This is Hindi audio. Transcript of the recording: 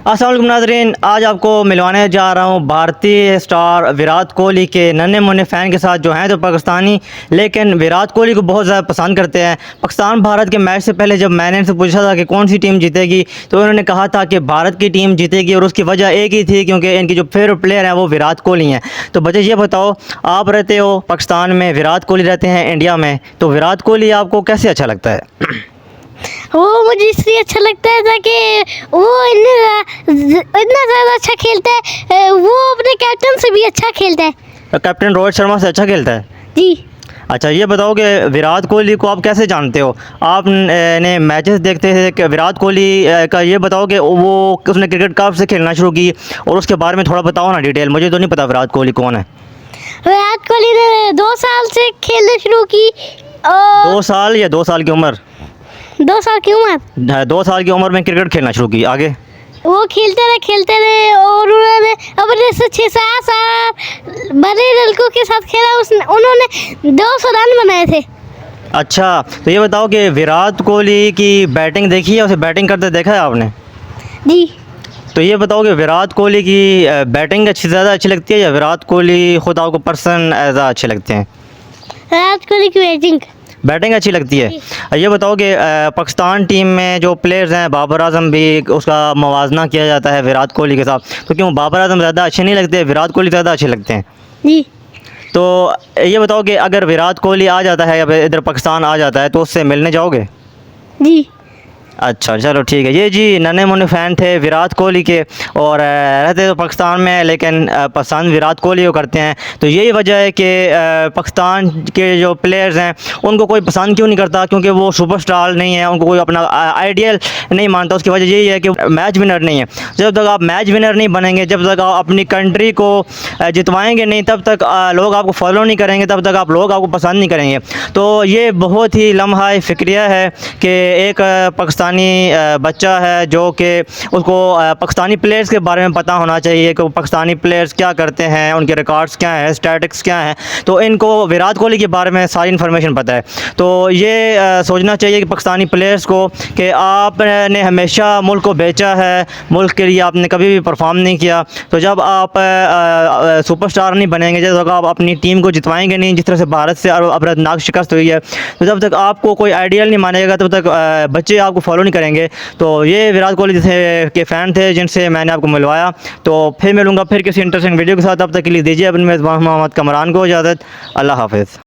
अस्सलाम वालेकुम नाज़रीन, आज आपको मिलवाने जा रहा हूँ भारतीय स्टार विराट कोहली के नन्हे मुन्ने फ़ैन के साथ जो हैं तो पाकिस्तानी, लेकिन विराट कोहली को बहुत ज़्यादा पसंद करते हैं। पाकिस्तान भारत के मैच से पहले जब मैंने इनसे पूछा था कि कौन सी टीम जीतेगी तो उन्होंने कहा था कि भारत की टीम जीतेगी, और उसकी वजह एक ही थी क्योंकि इनकी जो फेवरेट प्लेयर हैं वो विराट कोहली हैं। तो बच्चे ये बताओ, आप रहते हो पाकिस्तान में, विराट कोहली रहते हैं इंडिया में, तो विराट कोहली आपको कैसे अच्छा लगता है? वो मुझे इसलिए अच्छा लगता है ताकि वो इतना ज़्यादा अच्छा खेलता है। वो अपने कैप्टन से भी अच्छा खेलता है। कैप्टन रोहित शर्मा से अच्छा खेलता है? जी। अच्छा, ये बताओ कि विराट कोहली को आप कैसे जानते हो? आप ने मैचेस देखते थे कि विराट कोहली का ये बताओ कि वो उसने क्रिकेट कब से खेलना शुरू की, और उसके बारे में थोड़ा बताओ ना डिटेल, मुझे तो नहीं पता विराट कोहली कौन है। विराट कोहली ने 2 साल से खेलना शुरू की। 2 साल या 2 साल की उम्र? 2 साल की उम्र। 2 साल की उम्र में क्रिकेट खेलना शुरू की। आगे? वो खेलते रहे और उन्होंने अपने से 6-7 साल बड़े लड़कों के साथ खेला। उन्होंने 200 रन बनाए थे। अच्छा, तो ये बताओ कि विराट कोहली की बैटिंग देखी है, उसे बैटिंग करते देखा है आपने? जी। तो ये बताओ कि विराट कोहली की बैटिंग ज़्यादा अच्छी लगती है या विराट कोहली खुद आपको पर्सन ज़्यादा अच्छे लगते हैं? विराट कोहली की बैटिंग अच्छी लगती है। ये बताओ कि पाकिस्तान टीम में जो प्लेयर्स हैं, बाबर आजम भी, उसका मवाजना किया जाता है विराट कोहली के साथ, तो क्यों बाबर आजम ज़्यादा अच्छे नहीं लगते, विराट कोहली ज़्यादा अच्छे लगते हैं? जी। तो ये बताओ कि अगर विराट कोहली आ जाता है या फिर इधर पाकिस्तान आ जाता है तो उससे मिलने जाओगे? जी। अच्छा, चलो ठीक है। ये जी नन्हे मुन्ने फ़ैन थे विराट कोहली के, और रहते तो पाकिस्तान में लेकिन पसंद विराट कोहली को करते हैं। तो यही वजह है कि पाकिस्तान के जो प्लेयर्स हैं उनको कोई पसंद क्यों नहीं करता, क्योंकि वो सुपरस्टार नहीं है, उनको कोई अपना आइडियल नहीं मानता। उसकी वजह यही है कि मैच विनर नहीं है। जब तक आप मैच विनर नहीं बनेंगे, जब तक आप अपनी कंट्री को जितवाएँगे नहीं, तब तक लोग आपको फॉलो नहीं करेंगे, तब तक आप लोग आपको पसंद नहीं करेंगे। तो ये बहुत ही लम्हा फ़िक्रिया है कि एक पाकिस्तानी बच्चा है जो कि उसको पाकिस्तानी प्लेयर्स के बारे में पता होना चाहिए कि पाकिस्तानी प्लेयर्स क्या करते हैं, उनके रिकॉर्ड्स क्या हैं, स्टैटिक्स क्या हैं। तो इनको विराट कोहली के बारे में सारी इन्फॉर्मेशन पता है। तो ये सोचना चाहिए कि पाकिस्तानी प्लेयर्स को कि आपने हमेशा मुल्क को बेचा है, मुल्क के लिए आपने कभी भी परफॉर्म नहीं किया। तो जब आप सुपरस्टार नहीं बनेंगे, जब तक आप अपनी टीम को जितवाएंगे नहीं, जिस तरह से भारत से अबरदनाक शिकस्त हुई है, तो जब तक आपको कोई आइडियल नहीं मानेगा, तब तक बच्चे आपको फॉलो नहीं करेंगे। तो ये विराट कोहली के फ़ैन थे जिनसे मैंने आपको मिलवाया। तो फिर मिलूँगा फिर किसी इंटरेस्टिंग वीडियो के साथ। तब तक के लिए दीजिए अपने मेज़बान मोहम्मद कमरान को इजाज़त। अल्लाह हाफ़िज़।